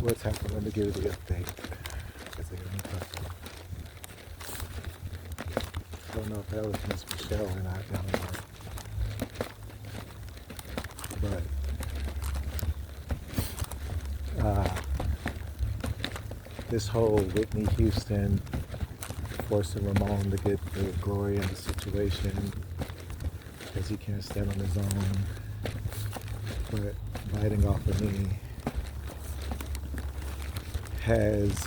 what's happening? Let me give you the update. Because I don't know if that was Miss Michelle or not down there. But this whole Whitney Houston forcing Ramon to get the glory in the situation because he can't stand on his own, but biting off of me has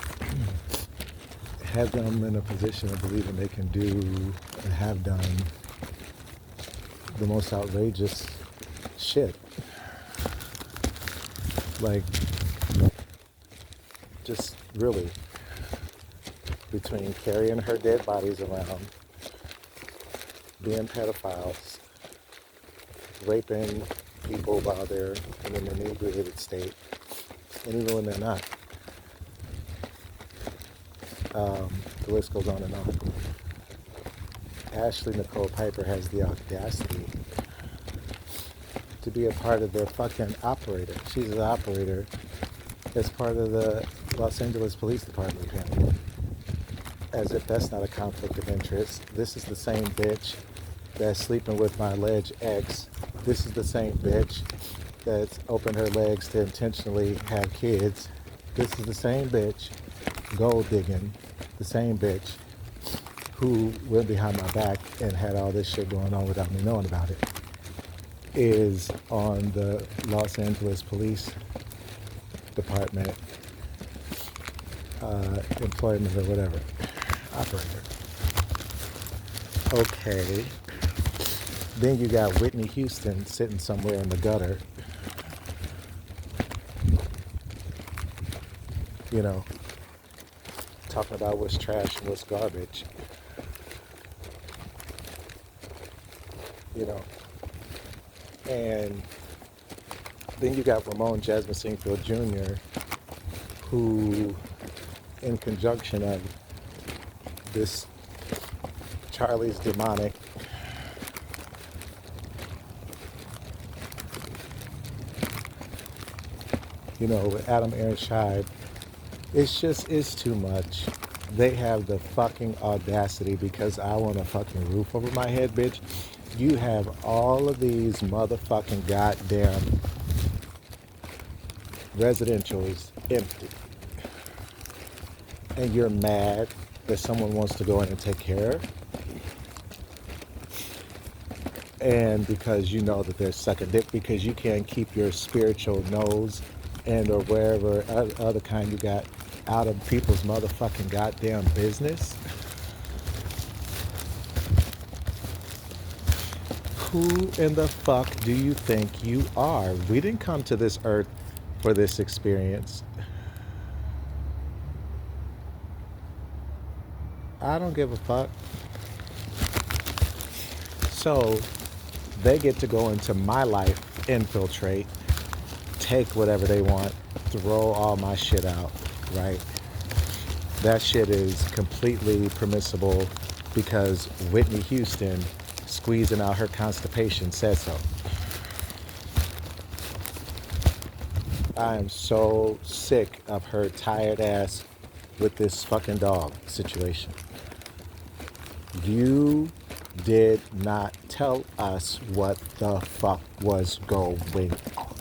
had them in a position of believing they can do and have done the most outrageous shit. Like, just really, between carrying her dead bodies around, being pedophiles, raping people while they're in an inebriated state, and even when they're not. The list goes on and on. Ashley Nicole Piper has the audacity to be a part of their fucking operator. She's an operator as part of the Los Angeles Police Department, apparently. As if that's not a conflict of interest. This is the same bitch that's sleeping with my alleged ex. This is the same bitch that's opened her legs to intentionally have kids. This is the same bitch, gold digging, the same bitch who went behind my back and had all this shit going on without me knowing about it, is on the Los Angeles Police Department employment or whatever, operator. Okay. Then you got Whitney Houston sitting somewhere in the gutter, you know, talking about what's trash and what's garbage, you know. And then you got Ramon Jasmine Singfield Jr., who, in conjunction of this Charlie's demonic with Adam Aaron Scheib, it's too much. They have the fucking audacity, because I want a fucking roof over my head, bitch. You have all of these motherfucking goddamn residentials empty. And you're mad that someone wants to go in and take care of. And because you know that they're sucking dick, because you can't keep your spiritual nose and or wherever other kind you got out of people's motherfucking goddamn business. Who in the fuck do you think you are? We didn't come to this earth for this experience. I don't give a fuck. So they get to go into my life, infiltrate, take whatever they want, throw all my shit out, right? That shit is completely permissible because Whitney Houston, squeezing out her constipation, said so. I am so sick of her tired ass with this fucking dog situation. You did not tell us what the fuck was going on.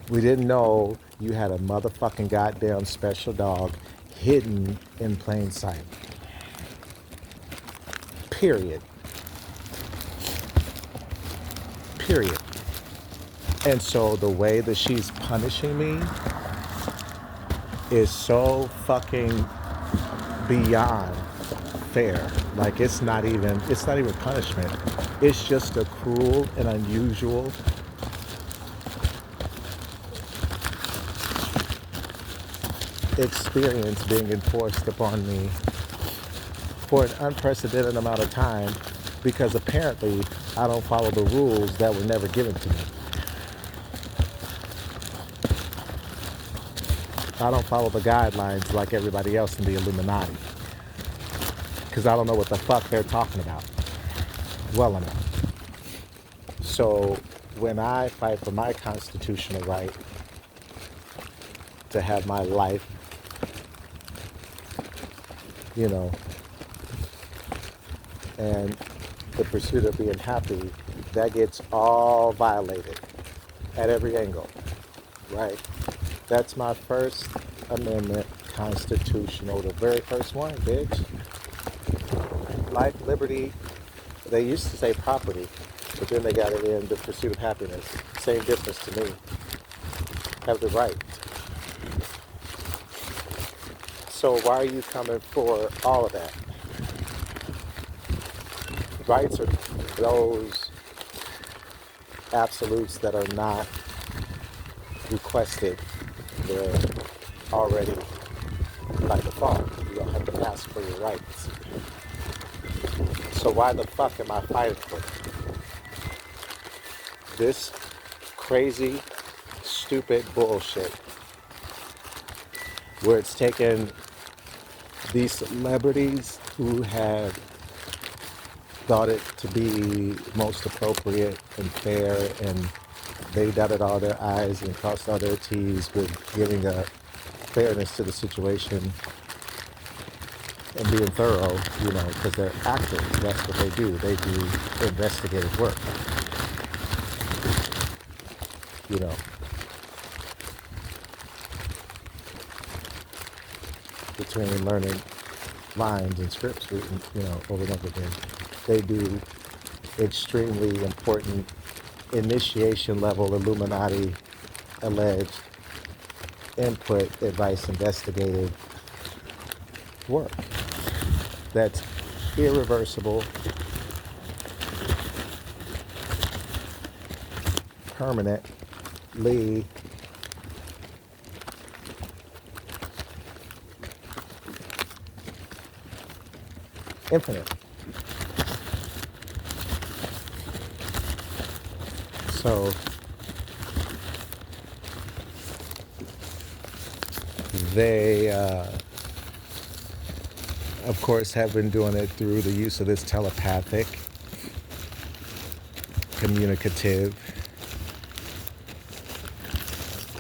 We didn't know you had a motherfucking goddamn special dog hidden in plain sight. Period. Period. And so the way that she's punishing me is so fucking beyond fair. Like, it's not even punishment. It's just a cruel and unusual experience being enforced upon me for an unprecedented amount of time, because apparently I don't follow the rules that were never given to me. I don't follow the guidelines like everybody else in the Illuminati, because I don't know what the fuck they're talking about well enough. So when I fight for my constitutional right to have my life, you know, and the pursuit of being happy, that gets all violated at every angle, right? That's my First Amendment constitutional, the very first one, bitch. Life, liberty, they used to say property, but then they got it in the pursuit of happiness. Same difference to me. Have the right. So why are you coming for all of that? Rights are those absolutes that are not requested. They're already by default. You don't have to ask for your rights. So why the fuck am I fighting for it? This crazy, stupid bullshit where it's taken these celebrities who have thought it to be most appropriate and fair, and they dotted all their I's and crossed all their T's with giving a fairness to the situation and being thorough, you know, because they're actors. That's what they do. They do investigative work, you know. Between learning lines and scripts, you know, over and over again, they do extremely important initiation level Illuminati alleged input, advice, investigative work that's irreversible, permanently infinite. So they, of course, have been doing it through the use of this telepathic, communicative,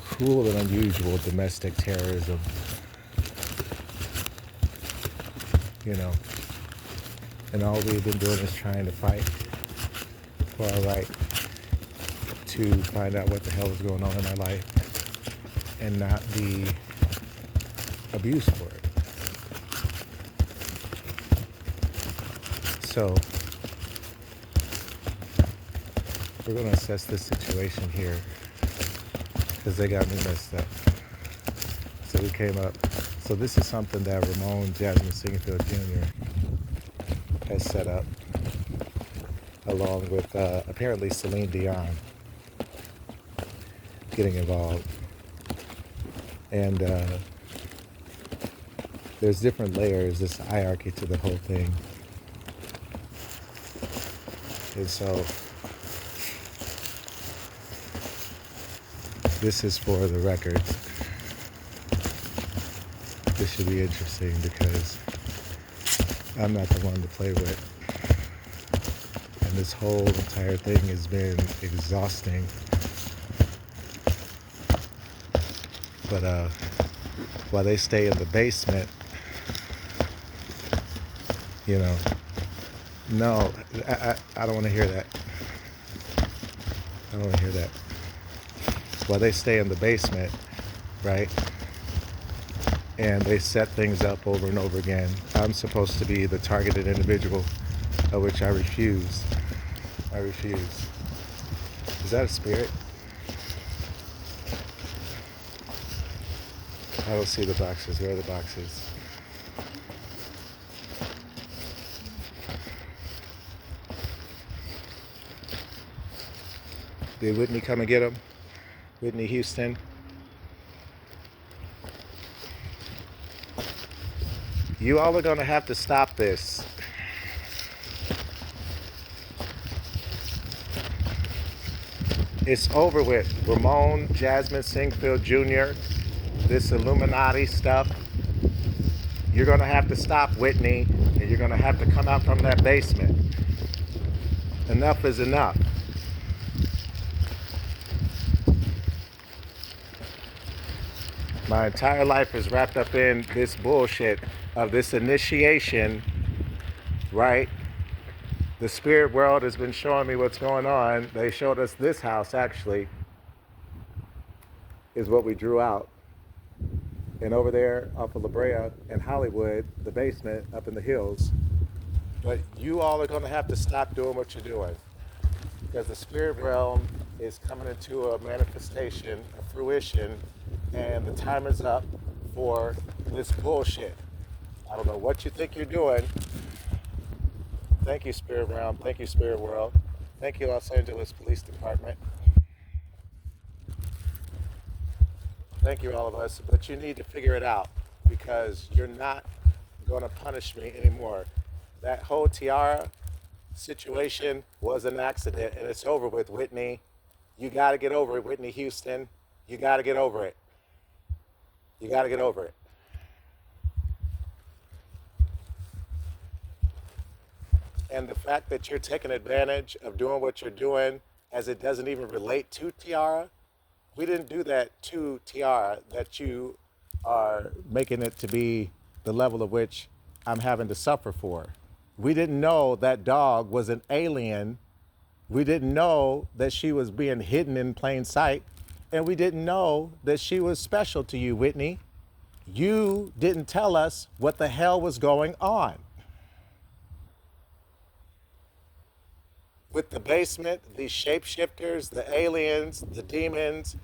cruel and unusual domestic terrorism, you know. And all we've been doing is trying to fight for our right to find out what the hell is going on in our life and not be abused for it. So we're going to assess this situation here because they got me messed up. So we came up. So this is something that Ramon Jasmine Singlefield Jr. has set up along with apparently Celine Dion getting involved. And there's different layers, this hierarchy to the whole thing. And so this is for the record. This should be interesting because I'm not the one to play with. And this whole entire thing has been exhausting. But while they stay in the basement, you know, no, I don't want to hear that. I don't want to hear that. While they stay in the basement, right? And they set things up over and over again. I'm supposed to be the targeted individual, of which I refuse. I refuse. Is that a spirit? I don't see the boxes. Where are the boxes? Did Whitney come and get them? Whitney Houston? You all are going to have to stop this. It's over with. Ramon Jasmine Singlefield Jr., this Illuminati stuff. You're going to have to stop, Whitney, and you're going to have to come out from that basement. Enough is enough. My entire life is wrapped up in this bullshit of this initiation, right? The spirit world has been showing me what's going on. They showed us this house, actually, is what we drew out. And over there off of La Brea and Hollywood, the basement up in the hills. But you all are going to have to stop doing what you're doing, because the spirit realm is coming into a manifestation, a fruition, and the time is up for this bullshit. I don't know what you think you're doing. Thank you, Spirit Realm. Thank you, Spirit World. Thank you, Los Angeles Police Department. Thank you, all of us. But you need to figure it out, because you're not going to punish me anymore. That whole tiara situation was an accident, and it's over with, Whitney. You got to get over it, Whitney Houston. You got to get over it. You got to get over it. And the fact that you're taking advantage of doing what you're doing, as it doesn't even relate to Tiara, we didn't do that to Tiara, that you are making it to be the level of which I'm having to suffer for. We didn't know that dog was an alien. We didn't know that she was being hidden in plain sight. And we didn't know that she was special to you, Whitney. You didn't tell us what the hell was going on. With the basement, these shapeshifters, the aliens, the demons,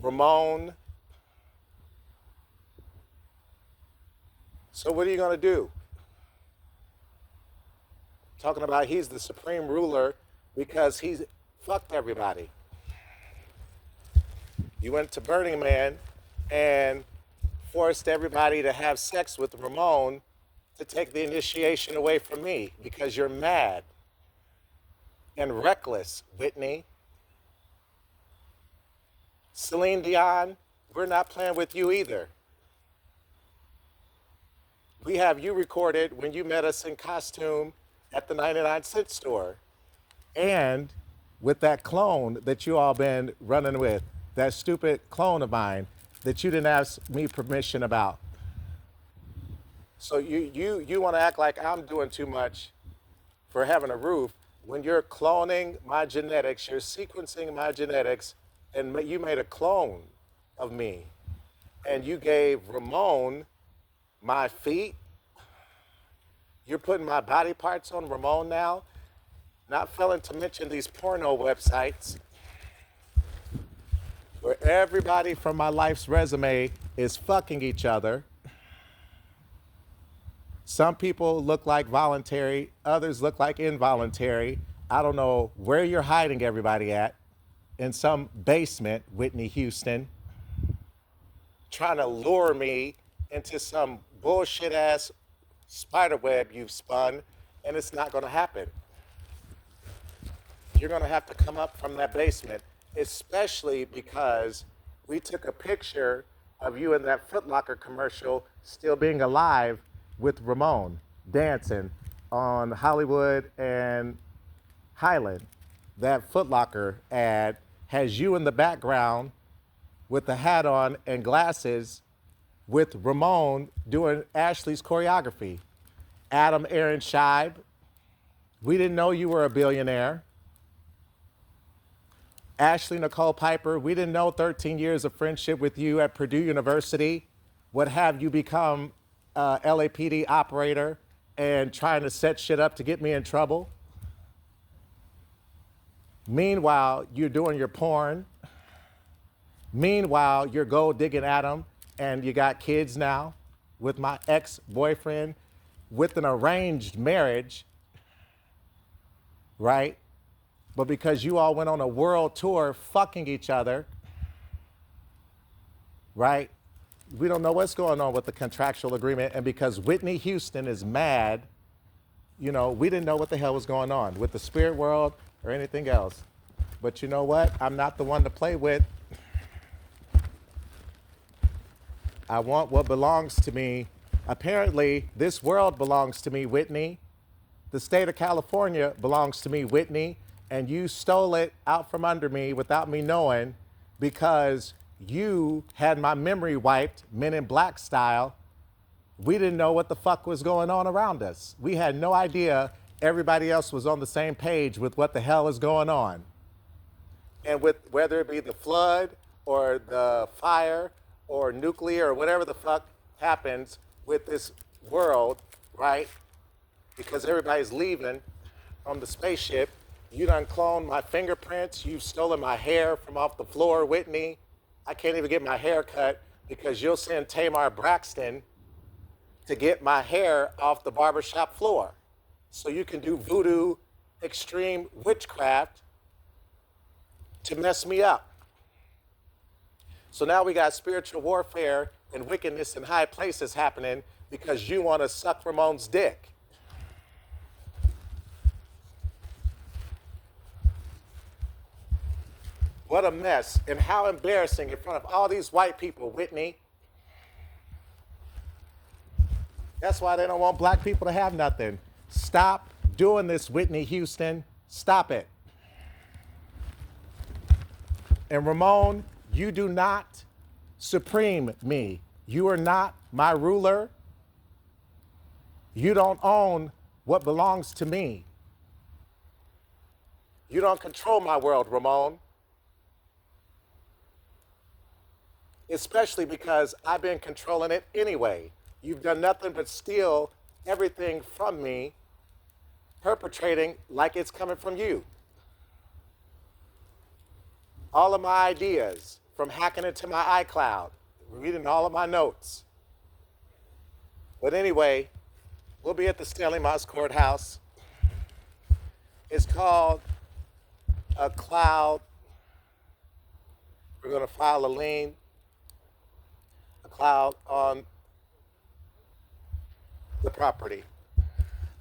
Ramon. So what are you going to do? Talking about he's the supreme ruler because he's fucked everybody. You went to Burning Man and forced everybody to have sex with Ramon to take the initiation away from me because you're mad and reckless, Whitney. Celine Dion, we're not playing with you either. We have you recorded when you met us in costume at the 99-cent store. And with that clone that you all been running with, that stupid clone of mine that you didn't ask me permission about. So you want to act like I'm doing too much for having a roof when you're cloning my genetics, you're sequencing my genetics, and you made a clone of me. And you gave Ramon my feet. You're putting my body parts on Ramon now. Not failing to mention these porno websites where everybody from my life's resume is fucking each other. Some people look like voluntary, others look like involuntary. I don't know where you're hiding everybody at. In some basement, Whitney Houston, trying to lure me into some bullshit ass spider web you've spun, and it's not gonna happen. You're gonna have to come up from that basement, especially because we took a picture of you in that Foot Locker commercial still being alive with Ramon dancing on Hollywood and Highland. That Foot Locker ad has you in the background with the hat on and glasses with Ramon doing Ashley's choreography. Adam Aaron Scheib, we didn't know you were a billionaire. Ashley Nicole Piper, we didn't know 13 years of friendship with you at Purdue University would have you become LAPD operator and trying to set shit up to get me in trouble. Meanwhile, you're doing your porn. Meanwhile, you're gold digging Adam, and you got kids now with my ex-boyfriend with an arranged marriage, right? But because you all went on a world tour fucking each other, right? We don't know what's going on with the contractual agreement. And because Whitney Houston is mad, you know, we didn't know what the hell was going on with the spirit world or anything else. But you know what? I'm not the one to play with. I want what belongs to me. Apparently, this world belongs to me, Whitney. The state of California belongs to me, Whitney. And you stole it out from under me without me knowing because you had my memory wiped, Men in Black style. We didn't know what the fuck was going on around us. We had no idea everybody else was on the same page with what the hell is going on. And with whether it be the flood or the fire or nuclear or whatever the fuck happens with this world, right? Because everybody's leaving from the spaceship. You done cloned my fingerprints. You've stolen my hair from off the floor, Whitney. I can't even get my hair cut because you'll send Tamar Braxton to get my hair off the barbershop floor. So you can do voodoo, extreme witchcraft to mess me up. So now we got spiritual warfare and wickedness in high places happening because you want to suck Ramon's dick. What a mess, and how embarrassing in front of all these white people, Whitney. That's why they don't want black people to have nothing. Stop doing this, Whitney Houston. Stop it. And Ramon, you do not supreme me. You are not my ruler. You don't own what belongs to me. You don't control my world, Ramon. Especially because I've been controlling it anyway. You've done nothing but steal everything from me, perpetrating like it's coming from you. All of my ideas, from hacking into my iCloud, reading all of my notes. But anyway, we'll be at the Stanley Moss Courthouse. It's called a cloud. We're going to file a lien, a cloud on the property.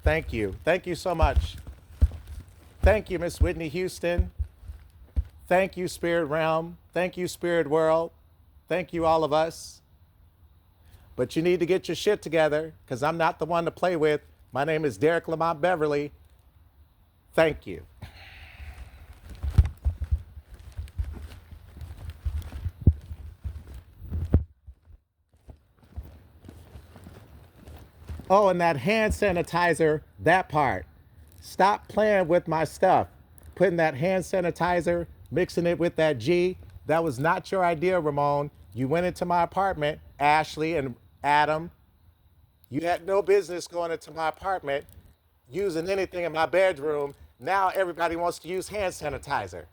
Thank you. Thank you so much. Thank you, Miss Whitney Houston. Thank you, Spirit Realm. Thank you, Spirit World. Thank you, all of us. But you need to get your shit together because I'm not the one to play with. My name is Derek Lamont Beverly. Thank you. Oh, and that hand sanitizer, that part. Stop playing with my stuff. Putting that hand sanitizer, mixing it with that G. That was not your idea, Ramon. You went into my apartment, Ashley and Adam. You had no business going into my apartment, using anything in my bedroom. Now everybody wants to use hand sanitizer.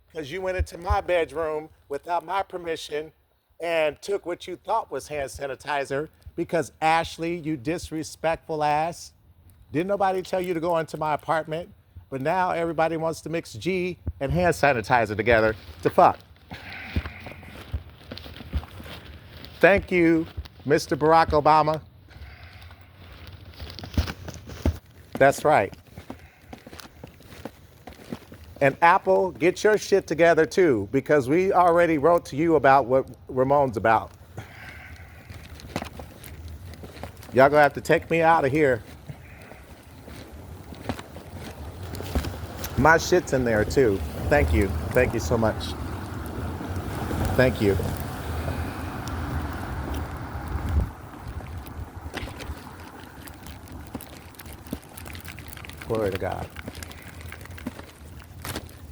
Because you went into my bedroom without my permission and took what you thought was hand sanitizer. Because Ashley, you disrespectful ass, didn't nobody tell you to go into my apartment? But now everybody wants to mix G and hand sanitizer together to fuck. Thank you, Mr. Barack Obama. That's right. And Apple, get your shit together too, because we already wrote to you about what Ramon's about. Y'all gonna have to take me out of here. My shit's in there too. Thank you. Thank you so much. Thank you. Glory to God.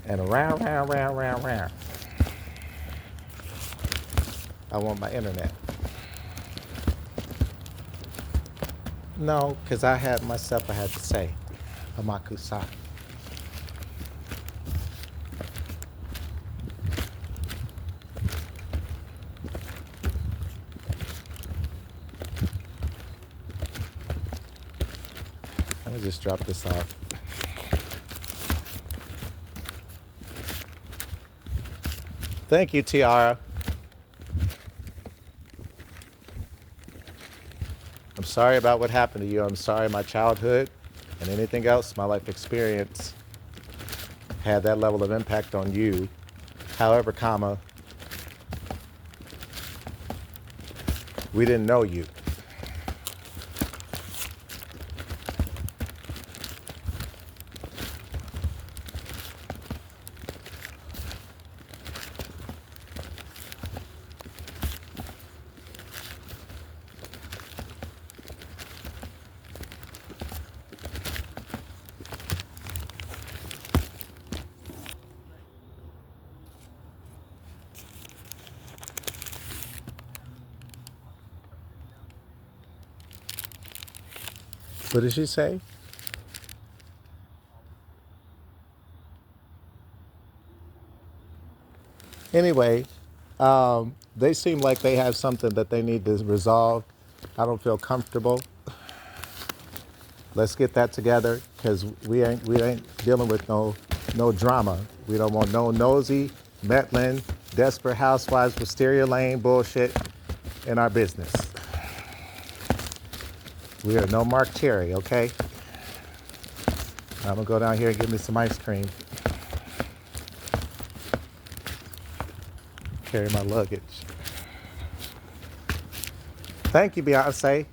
And around, round. I want my internet. No, because I had myself I had to say. Hamakusa. Let me just drop this off. Thank you, Tiara. I'm sorry about what happened to you. I'm sorry my childhood and anything else, my life experience had that level of impact on you. However, we didn't know you. What did she say? Anyway, they seem like they have something that they need to resolve. I don't feel comfortable. Let's get that together because we ain't dealing with no drama. We don't want no nosy, meddling, desperate housewives, wisteria lane bullshit in our business. We are no Mark Terry, okay? I'm gonna go down here and get me some ice cream. Carry my luggage. Thank you, Beyonce.